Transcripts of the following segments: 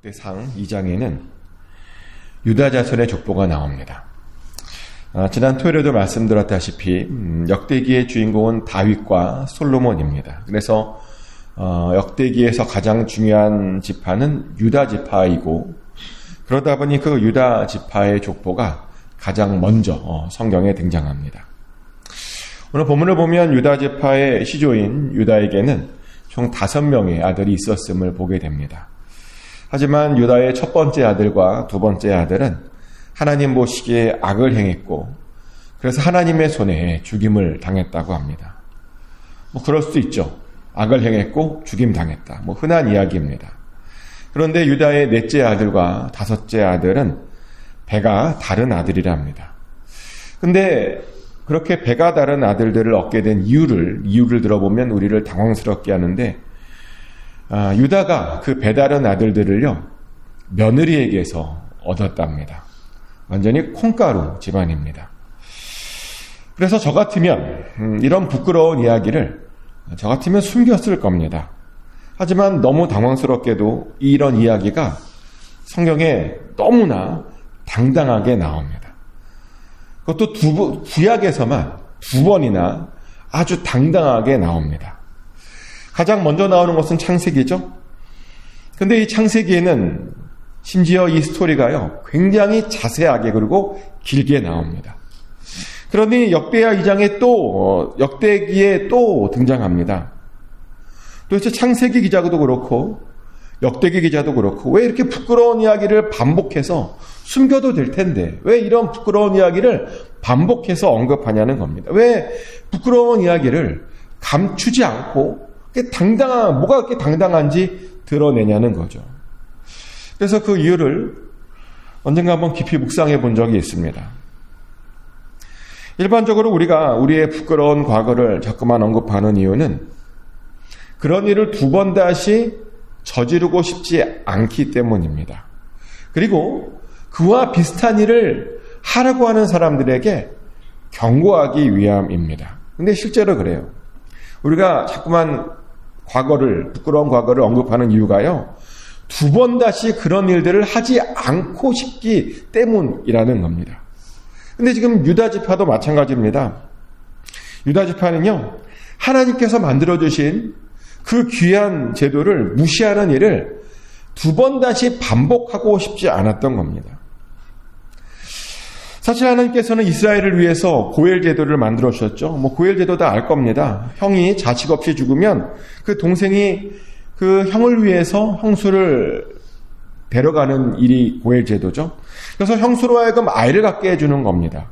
역대상 2장에는 유다 자손의 족보가 나옵니다. 지난 토요일에도 말씀드렸다시피 역대기의 주인공은 다윗과 솔로몬입니다. 그래서 역대기에서 가장 중요한 지파는 유다 지파이고, 그러다 보니 그 유다 지파의 족보가 가장 먼저 성경에 등장합니다. 오늘 본문을 보면 유다 지파의 시조인 유다에게는 총 5명의 아들이 있었음을 보게 됩니다. 하지만 유다의 첫 번째 아들과 두 번째 아들은 하나님 보시기에 악을 행했고, 그래서 하나님의 손에 죽임을 당했다고 합니다. 그럴 수도 있죠. 악을 행했고 죽임 당했다. 흔한 이야기입니다. 그런데 유다의 넷째 아들과 다섯째 아들은 배가 다른 아들이랍니다. 근데 그렇게 배가 다른 아들들을 얻게 된 이유를 들어보면 우리를 당황스럽게 하는데, 유다가 그 배다른 아들들을요, 며느리에게서 얻었답니다. 완전히 콩가루 집안입니다. 그래서 저 같으면 이런 부끄러운 이야기를 저 같으면 숨겼을 겁니다. 하지만 너무 당황스럽게도 이런 이야기가 성경에 너무나 당당하게 나옵니다. 그것도 구약에서만 2번이나 아주 당당하게 나옵니다. 가장 먼저 나오는 것은 창세기죠. 근데 이 창세기에는 심지어 이 스토리가요, 굉장히 자세하게 그리고 길게 나옵니다. 그러니 역대하 2장에 역대기에 또 등장합니다. 도대체 창세기 기자도 그렇고 역대기 기자도 그렇고 왜 이렇게 부끄러운 이야기를 반복해서 숨겨도 될 텐데 왜 이런 부끄러운 이야기를 반복해서 언급하냐는 겁니다. 왜 부끄러운 이야기를 감추지 않고 뭐가 그렇게 당당한지 드러내냐는 거죠. 그래서 그 이유를 언젠가 한번 깊이 묵상해 본 적이 있습니다. 일반적으로 우리가 우리의 부끄러운 과거를 자꾸만 언급하는 이유는 그런 일을 2번 다시 저지르고 싶지 않기 때문입니다. 그리고 그와 비슷한 일을 하라고 하는 사람들에게 경고하기 위함입니다. 근데 실제로 그래요. 우리가 자꾸만 부끄러운 과거를 언급하는 이유가요, 2번 다시 그런 일들을 하지 않고 싶기 때문이라는 겁니다. 근데 지금 유다 지파도 마찬가지입니다. 유다 지파는요, 하나님께서 만들어주신 그 귀한 제도를 무시하는 일을 2번 다시 반복하고 싶지 않았던 겁니다. 사실 하나님께서는 이스라엘을 위해서 고엘 제도를 만들어 주셨죠. 고엘 제도 다 알 겁니다. 형이 자식 없이 죽으면 그 동생이 그 형을 위해서 형수를 데려가는 일이 고엘 제도죠. 그래서 형수로 하여금 아이를 갖게 해주는 겁니다.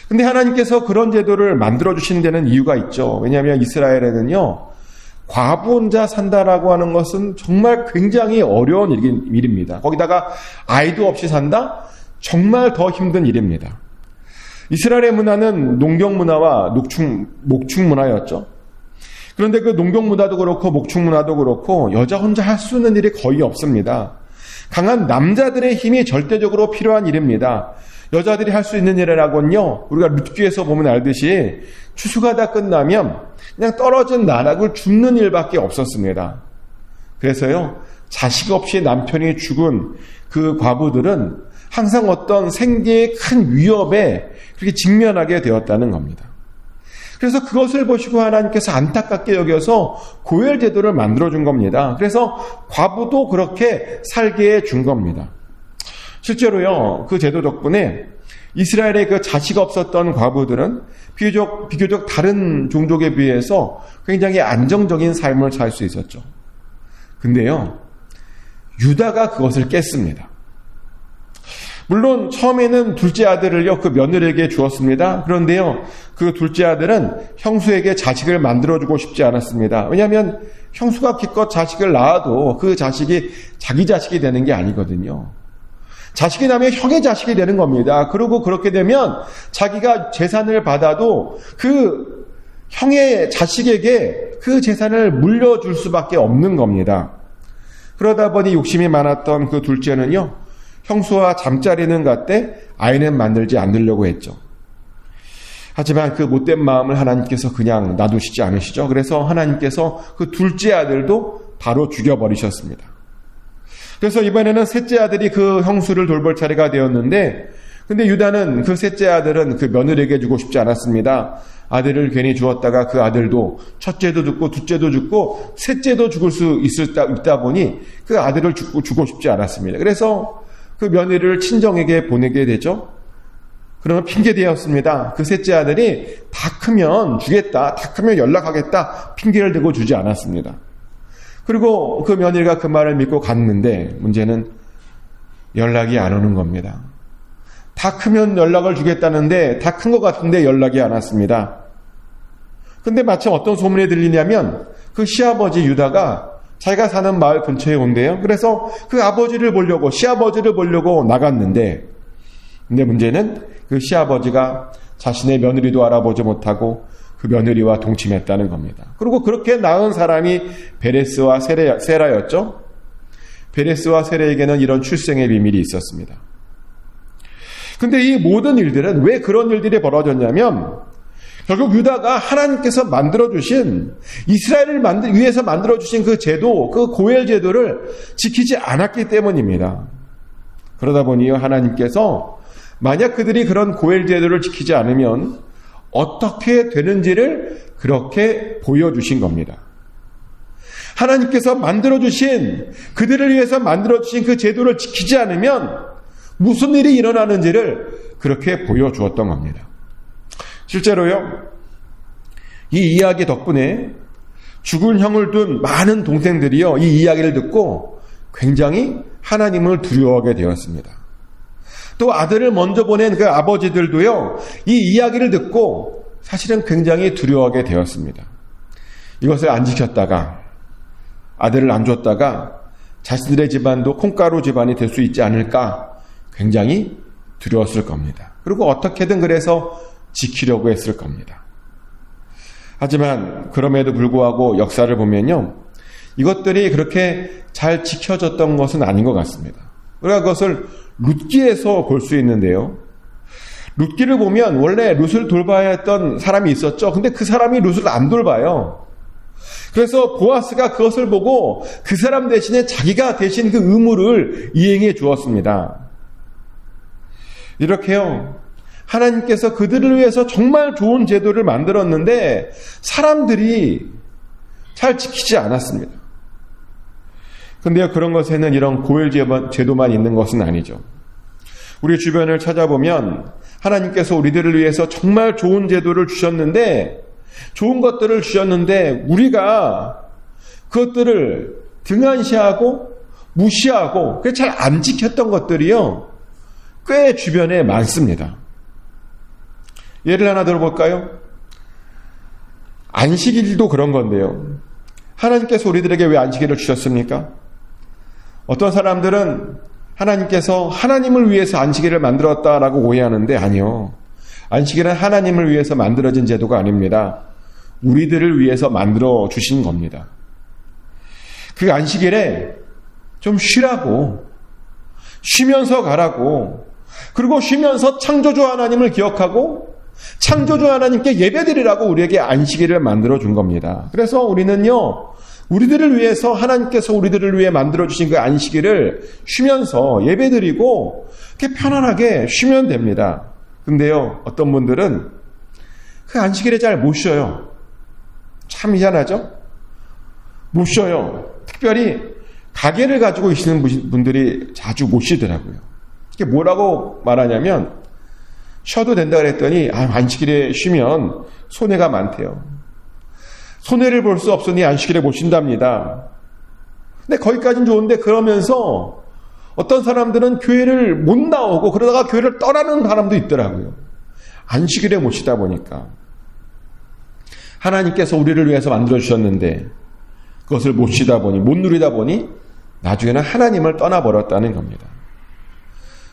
근데 하나님께서 그런 제도를 만들어 주시는 데는 이유가 있죠. 왜냐하면 이스라엘에는요, 과부 혼자 산다라고 하는 것은 정말 굉장히 어려운 일입니다. 거기다가 아이도 없이 산다? 정말 더 힘든 일입니다. 이스라엘의 문화는 농경 문화와 목축 문화였죠. 그런데 그 농경 문화도 그렇고 목축 문화도 그렇고 여자 혼자 할 수 있는 일이 거의 없습니다. 강한 남자들의 힘이 절대적으로 필요한 일입니다. 여자들이 할 수 있는 일이라고는요, 우리가 룻기에서 보면 알듯이 추수가 다 끝나면 그냥 떨어진 나락을 줍는 일밖에 없었습니다. 그래서요, 자식 없이 남편이 죽은 그 과부들은 항상 어떤 생계의 큰 위협에 그렇게 직면하게 되었다는 겁니다. 그래서 그것을 보시고 하나님께서 안타깝게 여겨서 고엘 제도를 만들어준 겁니다. 그래서 과부도 그렇게 살게 해준 겁니다. 실제로요, 그 제도 덕분에 이스라엘의 그 자식 없었던 과부들은 비교적 다른 종족에 비해서 굉장히 안정적인 삶을 살 수 있었죠. 근데요, 유다가 그것을 깼습니다. 물론 처음에는 둘째 아들을요, 그 며느리에게 주었습니다. 그런데요, 그 둘째 아들은 형수에게 자식을 만들어주고 싶지 않았습니다. 왜냐하면 형수가 기껏 자식을 낳아도 그 자식이 자기 자식이 되는 게 아니거든요. 자식이 나면 형의 자식이 되는 겁니다. 그리고 그렇게 되면 자기가 재산을 받아도 그 형의 자식에게 그 재산을 물려줄 수밖에 없는 겁니다. 그러다 보니 욕심이 많았던 그 둘째는요, 형수와 잠자리는 같되 아이는 만들지 않으려고 했죠. 하지만 그 못된 마음을 하나님께서 그냥 놔두시지 않으시죠. 그래서 하나님께서 그 둘째 아들도 바로 죽여버리셨습니다. 그래서 이번에는 셋째 아들이 그 형수를 돌볼 차례가 되었는데, 근데 유다는 그 셋째 아들은 그 며느리에게 주고 싶지 않았습니다. 아들을 괜히 주었다가 그 아들도 첫째도 죽고 둘째도 죽고 셋째도 죽을 수 있다 보니 그 아들을 주고 싶지 않았습니다. 그래서 그 며느리를 친정에게 보내게 되죠. 그러면 핑계대었습니다. 그 셋째 아들이 다 크면 주겠다, 다 크면 연락하겠다 핑계를 대고 주지 않았습니다. 그리고 그 며느리가 그 말을 믿고 갔는데 문제는 연락이 안 오는 겁니다. 다 크면 연락을 주겠다는데 다 큰 것 같은데 연락이 안 왔습니다. 근데 마침 어떤 소문이 들리냐면 그 시아버지 유다가 자기가 사는 마을 근처에 온대요. 그래서 그 아버지를 보려고, 시아버지를 보려고 나갔는데, 근데 문제는 그 시아버지가 자신의 며느리도 알아보지 못하고 그 며느리와 동침했다는 겁니다. 그리고 그렇게 낳은 사람이 베레스와 세라였죠. 베레스와 세라에게는 이런 출생의 비밀이 있었습니다. 근데 이 모든 일들은 왜 그런 일들이 벌어졌냐면 결국 유다가 하나님께서 만들어주신, 이스라엘을 위해서 만들어주신 그 제도, 그 고엘 제도를 지키지 않았기 때문입니다. 그러다 보니 하나님께서 만약 그들이 그런 고엘 제도를 지키지 않으면 어떻게 되는지를 그렇게 보여주신 겁니다. 하나님께서 만들어주신, 그들을 위해서 만들어주신 그 제도를 지키지 않으면 무슨 일이 일어나는지를 그렇게 보여주었던 겁니다. 실제로요, 이 이야기 덕분에 죽은 형을 둔 많은 동생들이요, 이 이야기를 듣고 굉장히 하나님을 두려워하게 되었습니다. 또 아들을 먼저 보낸 그 아버지들도요, 이 이야기를 듣고 사실은 굉장히 두려워하게 되었습니다. 이것을 안 지켰다가, 아들을 안 줬다가 자신들의 집안도 콩가루 집안이 될 수 있지 않을까 굉장히 두려웠을 겁니다. 그리고 어떻게든 그래서 지키려고 했을 겁니다. 하지만 그럼에도 불구하고 역사를 보면요, 이것들이 그렇게 잘 지켜졌던 것은 아닌 것 같습니다. 우리가 그것을 룻기에서 볼 수 있는데요. 룻기를 보면 원래 룻을 돌봐야 했던 사람이 있었죠. 근데 그 사람이 룻을 안 돌봐요. 그래서 보아스가 그것을 보고 그 사람 대신에 자기가 대신 그 의무를 이행해 주었습니다. 이렇게요, 하나님께서 그들을 위해서 정말 좋은 제도를 만들었는데 사람들이 잘 지키지 않았습니다. 근데요, 그런 것에는 이런 고엘 제도만 있는 것은 아니죠. 우리 주변을 찾아보면 하나님께서 우리들을 위해서 정말 좋은 제도를 주셨는데, 좋은 것들을 주셨는데 우리가 그것들을 등한시하고 무시하고 잘 안 지켰던 것들이요, 꽤 주변에 많습니다. 예를 하나 들어볼까요? 안식일도 그런 건데요. 하나님께서 우리들에게 왜 안식일을 주셨습니까? 어떤 사람들은 하나님께서 하나님을 위해서 안식일을 만들었다라고 오해하는데, 아니요. 안식일은 하나님을 위해서 만들어진 제도가 아닙니다. 우리들을 위해서 만들어 주신 겁니다. 그 안식일에 좀 쉬라고, 쉬면서 가라고, 그리고 쉬면서 창조주 하나님을 기억하고 창조주 하나님께 예배드리라고 우리에게 안식일을 만들어 준 겁니다. 그래서 우리는요, 우리들을 위해서, 하나님께서 우리들을 위해 만들어주신 그 안식일을 쉬면서 예배드리고 이렇게 편안하게 쉬면 됩니다. 근데요, 어떤 분들은 그 안식일에 잘 못 쉬어요. 참 희한하죠? 못 쉬어요. 특별히 가게를 가지고 계시는 분들이 자주 못 쉬더라고요. 이게 뭐라고 말하냐면, 쉬어도 된다 그랬더니 안식일에 쉬면 손해가 많대요. 손해를 볼 수 없으니 안식일에 못 쉰답니다. 근데 거기까지는 좋은데, 그러면서 어떤 사람들은 교회를 못 나오고 그러다가 교회를 떠나는 사람도 있더라고요. 안식일에 못 쉬다 보니까. 하나님께서 우리를 위해서 만들어주셨는데 그것을 못 쉬다 보니, 못 누리다 보니 나중에는 하나님을 떠나버렸다는 겁니다.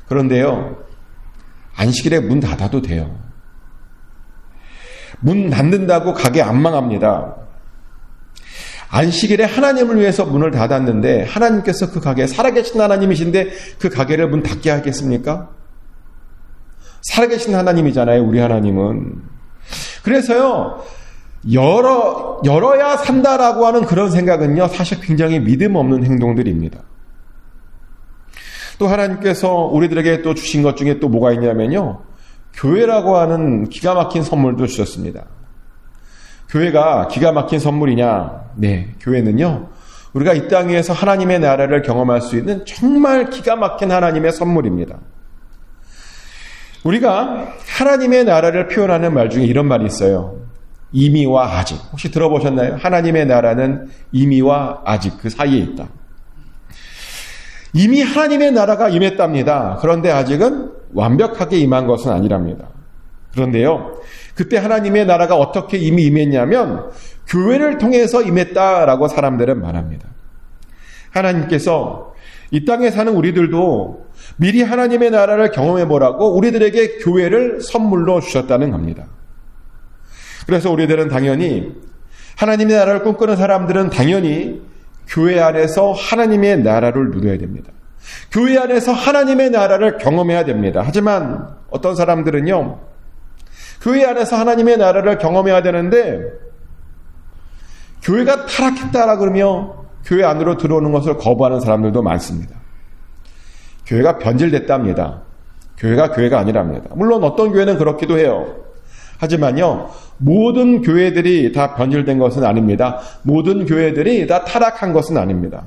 그런데요, 안식일에 문 닫아도 돼요. 문 닫는다고 가게 안 망합니다. 안식일에 하나님을 위해서 문을 닫았는데 하나님께서 그 가게에, 살아계신 하나님이신데 그 가게를 문 닫게 하겠습니까? 살아계신 하나님이잖아요, 우리 하나님은. 그래서요, 열어야 산다라고 하는 그런 생각은요, 사실 굉장히 믿음 없는 행동들입니다. 또 하나님께서 우리들에게 또 주신 것 중에 또 뭐가 있냐면요. 교회라고 하는 기가 막힌 선물도 주셨습니다. 교회가 기가 막힌 선물이냐? 네, 교회는요. 우리가 이 땅에서 하나님의 나라를 경험할 수 있는 정말 기가 막힌 하나님의 선물입니다. 우리가 하나님의 나라를 표현하는 말 중에 이런 말이 있어요. 이미와 아직. 혹시 들어보셨나요? 하나님의 나라는 이미와 아직 그 사이에 있다. 이미 하나님의 나라가 임했답니다. 그런데 아직은 완벽하게 임한 것은 아니랍니다. 그런데요, 그때 하나님의 나라가 어떻게 이미 임했냐면 교회를 통해서 임했다라고 사람들은 말합니다. 하나님께서 이 땅에 사는 우리들도 미리 하나님의 나라를 경험해보라고 우리들에게 교회를 선물로 주셨다는 겁니다. 그래서 우리들은 당연히 하나님의 나라를 꿈꾸는 사람들은 당연히 교회 안에서 하나님의 나라를 누려야 됩니다. 교회 안에서 하나님의 나라를 경험해야 됩니다. 하지만 어떤 사람들은요, 교회 안에서 하나님의 나라를 경험해야 되는데 교회가 타락했다라 그러며 교회 안으로 들어오는 것을 거부하는 사람들도 많습니다. 교회가 변질됐답니다. 교회가 아니랍니다. 물론 어떤 교회는 그렇기도 해요. 하지만요, 모든 교회들이 다 변질된 것은 아닙니다. 모든 교회들이 다 타락한 것은 아닙니다.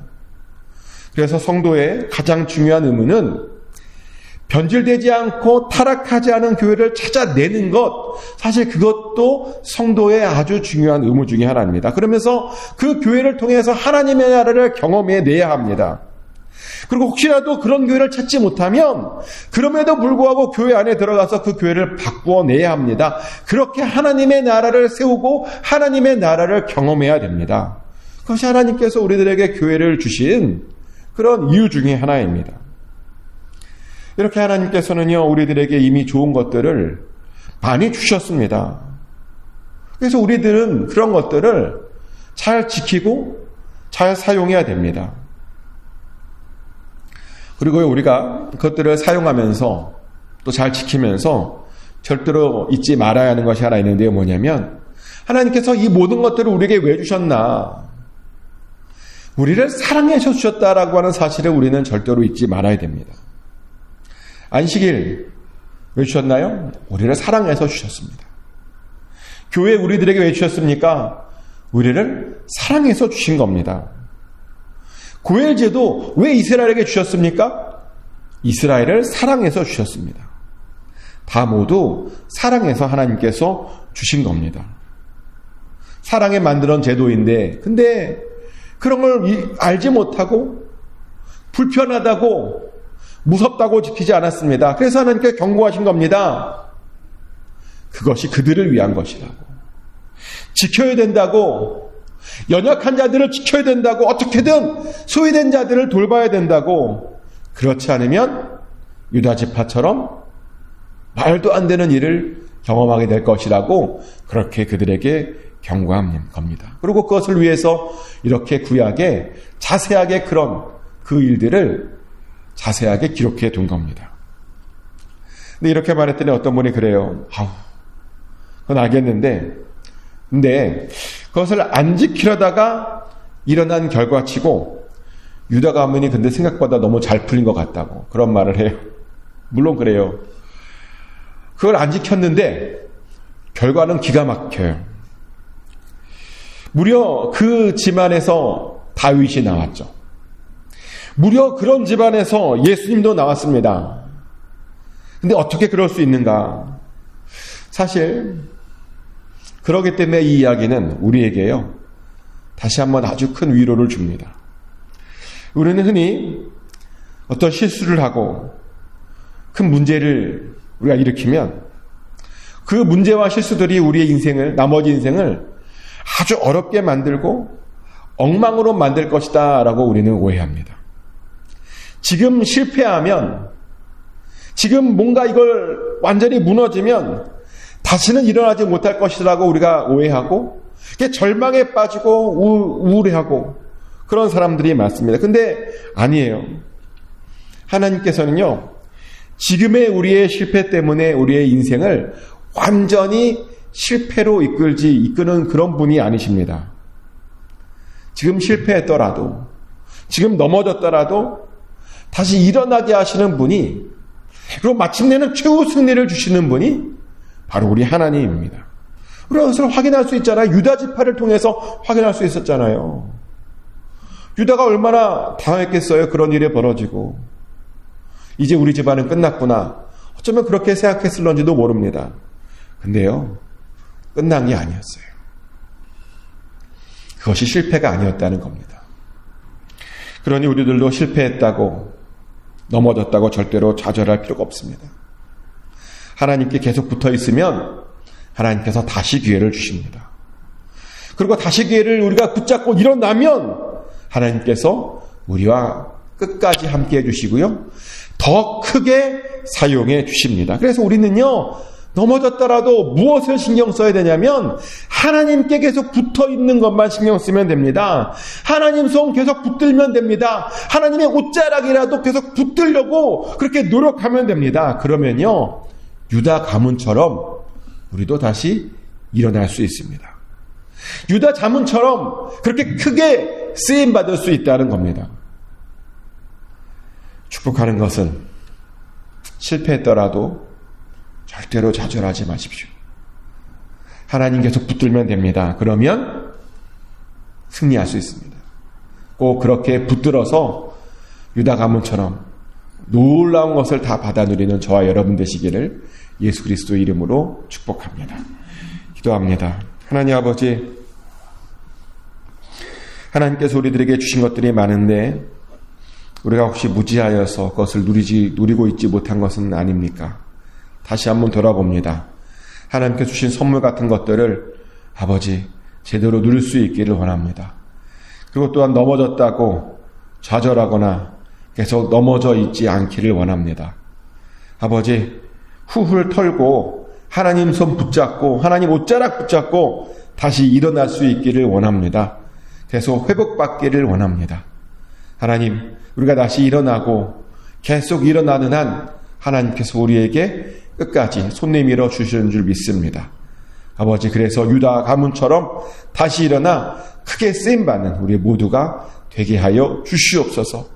그래서 성도의 가장 중요한 의무는 변질되지 않고 타락하지 않은 교회를 찾아내는 것, 사실 그것도 성도의 아주 중요한 의무 중에 하나입니다. 그러면서 그 교회를 통해서 하나님의 나라를 경험해내야 합니다. 그리고 혹시라도 그런 교회를 찾지 못하면 그럼에도 불구하고 교회 안에 들어가서 그 교회를 바꾸어내야 합니다. 그렇게 하나님의 나라를 세우고 하나님의 나라를 경험해야 됩니다. 그것이 하나님께서 우리들에게 교회를 주신 그런 이유 중에 하나입니다. 이렇게 하나님께서는요, 우리들에게 이미 좋은 것들을 많이 주셨습니다. 그래서 우리들은 그런 것들을 잘 지키고 잘 사용해야 됩니다. 그리고 우리가 그것들을 사용하면서 또 잘 지키면서 절대로 잊지 말아야 하는 것이 하나 있는데요. 뭐냐면 하나님께서 이 모든 것들을 우리에게 왜 주셨나? 우리를 사랑해서 주셨다라고 하는 사실을 우리는 절대로 잊지 말아야 됩니다. 안식일 왜 주셨나요? 우리를 사랑해서 주셨습니다. 교회 우리들에게 왜 주셨습니까? 우리를 사랑해서 주신 겁니다. 고엘제도 왜 이스라엘에게 주셨습니까? 이스라엘을 사랑해서 주셨습니다. 다 모두 사랑해서 하나님께서 주신 겁니다. 사랑에 만들어진 제도인데 근데 그런 걸 알지 못하고 불편하다고 무섭다고 지키지 않았습니다. 그래서 하나님께 경고하신 겁니다. 그것이 그들을 위한 것이라고. 지켜야 된다고. 연약한 자들을 지켜야 된다고. 어떻게든 소외된 자들을 돌봐야 된다고. 그렇지 않으면 유다 지파처럼 말도 안 되는 일을 경험하게 될 것이라고 그렇게 그들에게 경고한 겁니다. 그리고 그것을 위해서 이렇게 구약에 자세하게 그 일들을 자세하게 기록해 둔 겁니다. 근데 이렇게 말했더니 어떤 분이 그래요. 그건 알겠는데, 근데 그것을 안 지키려다가 일어난 결과치고 유다 가문이 근데 생각보다 너무 잘 풀린 것 같다고 그런 말을 해요. 물론 그래요. 그걸 안 지켰는데 결과는 기가 막혀요. 무려 그 집안에서 다윗이 나왔죠. 무려 그런 집안에서 예수님도 나왔습니다. 근데 어떻게 그럴 수 있는가? 사실 그러기 때문에 이 이야기는 우리에게요, 다시 한번 아주 큰 위로를 줍니다. 우리는 흔히 어떤 실수를 하고 큰 문제를 우리가 일으키면 그 문제와 실수들이 우리의 인생을, 나머지 인생을 아주 어렵게 만들고 엉망으로 만들 것이다 라고 우리는 오해합니다. 지금 실패하면, 지금 뭔가 이걸 완전히 무너지면 다시는 일어나지 못할 것이라고 우리가 오해하고 절망에 빠지고 우울해하고 그런 사람들이 많습니다. 근데 아니에요. 하나님께서는요, 지금의 우리의 실패 때문에 우리의 인생을 완전히 실패로 이끄는 그런 분이 아니십니다. 지금 실패했더라도, 지금 넘어졌더라도 다시 일어나게 하시는 분이, 그리고 마침내는 최후 승리를 주시는 분이 바로 우리 하나님입니다. 우리가 그것을 확인할 수 있잖아요. 유다 지파를 통해서 확인할 수 있었잖아요. 유다가 얼마나 당했겠어요. 그런 일이 벌어지고. 이제 우리 집안은 끝났구나. 어쩌면 그렇게 생각했을런지도 모릅니다. 근데요, 끝난 게 아니었어요. 그것이 실패가 아니었다는 겁니다. 그러니 우리들도 실패했다고, 넘어졌다고 절대로 좌절할 필요가 없습니다. 하나님께 계속 붙어 있으면 하나님께서 다시 기회를 주십니다. 그리고 다시 기회를 우리가 붙잡고 일어나면 하나님께서 우리와 끝까지 함께 해주시고요, 더 크게 사용해 주십니다. 그래서 우리는요, 넘어졌더라도 무엇을 신경 써야 되냐면 하나님께 계속 붙어 있는 것만 신경 쓰면 됩니다. 하나님 손 계속 붙들면 됩니다. 하나님의 옷자락이라도 계속 붙들려고 그렇게 노력하면 됩니다. 그러면요, 유다 가문처럼 우리도 다시 일어날 수 있습니다. 유다 가문처럼 그렇게 크게 쓰임받을 수 있다는 겁니다. 축복하는 것은 실패했더라도 절대로 좌절하지 마십시오. 하나님 계속 붙들면 됩니다. 그러면 승리할 수 있습니다. 꼭 그렇게 붙들어서 유다 가문처럼 놀라운 것을 다 받아 누리는 저와 여러분 되시기를 예수 그리스도 이름으로 축복합니다. 기도합니다. 하나님 아버지, 하나님께서 우리들에게 주신 것들이 많은데 우리가 혹시 무지하여서 그것을 누리고 있지 못한 것은 아닙니까? 다시 한번 돌아봅니다. 하나님께 주신 선물 같은 것들을 아버지 제대로 누릴 수 있기를 원합니다. 그리고 또한 넘어졌다고 좌절하거나 계속 넘어져 있지 않기를 원합니다. 아버지, 후훌 털고 하나님 손 붙잡고 하나님 옷자락 붙잡고 다시 일어날 수 있기를 원합니다. 계속 회복받기를 원합니다. 하나님, 우리가 다시 일어나고 계속 일어나는 한 하나님께서 우리에게 끝까지 손 내밀어 주시는 줄 믿습니다. 아버지, 그래서 유다 가문처럼 다시 일어나 크게 쓰임받는 우리 모두가 되게 하여 주시옵소서.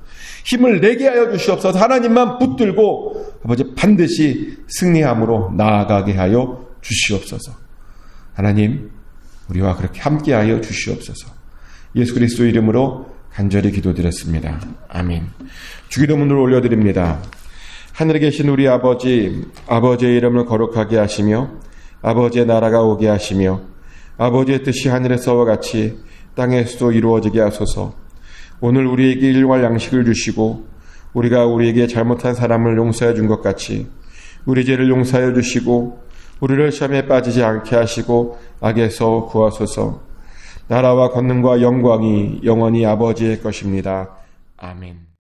힘을 내게 하여 주시옵소서. 하나님만 붙들고 아버지 반드시 승리함으로 나아가게 하여 주시옵소서. 하나님, 우리와 그렇게 함께하여 주시옵소서. 예수 그리스도 이름으로 간절히 기도드렸습니다. 아멘. 주기도문을 올려드립니다. 하늘에 계신 우리 아버지, 아버지의 이름을 거룩하게 하시며 아버지의 나라가 오게 하시며 아버지의 뜻이 하늘에서와 같이 땅에서도 이루어지게 하소서. 오늘 우리에게 일용할 양식을 주시고 우리가 우리에게 잘못한 사람을 용서해 준 것 같이 우리 죄를 용서하여 주시고 우리를 시험에 빠지지 않게 하시고 악에서 구하소서. 나라와 권능과 영광이 영원히 아버지의 것입니다. 아멘.